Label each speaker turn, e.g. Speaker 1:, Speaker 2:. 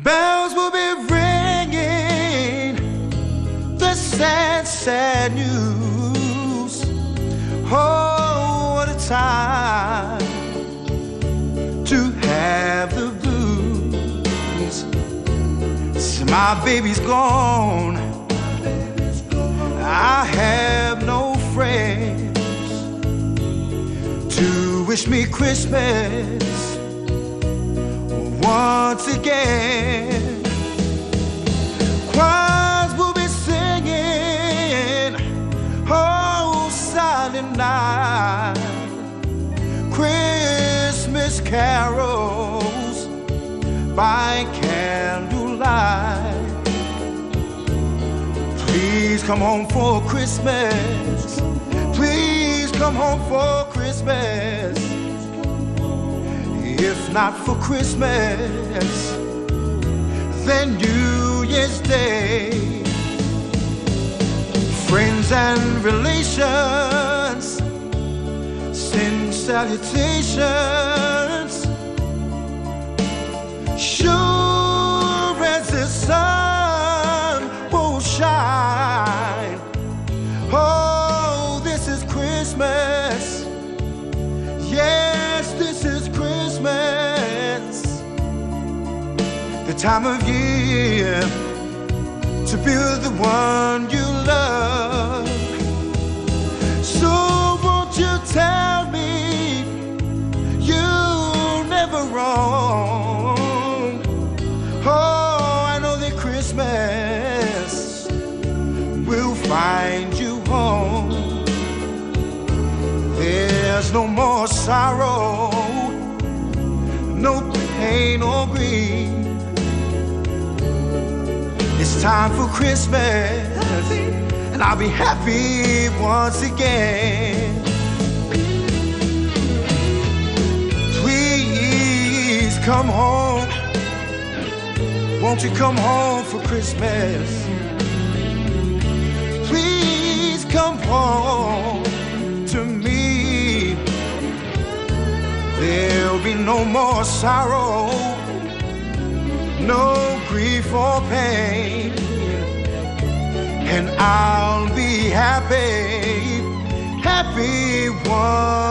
Speaker 1: Bells will be ringing, the sad, sad news. Oh, what a time to have the blues. So my baby's gone, I have no friends to wish me Christmas once again. Choirs will be singing, oh, silent night, Christmas carols by candlelight. Please come home for Christmas. Please come home for Christmas. If not for Christmas, then New Year's Day. Friends and relations send salutations. Sure as the sun will shine. Oh, this is Christmas. Yes, this is Christmas. The time of year to be with the one you love. So won't you tell me you're never wrong? Oh, I know that Christmas will find you home. There's no more sorrow, no pain or grief. It's time for Christmas, and I'll be happy once again. Please come home. Won't you come home for Christmas? Please come home to me. There'll be no more sorrow, no grief or pain, and I'll be happy, happy once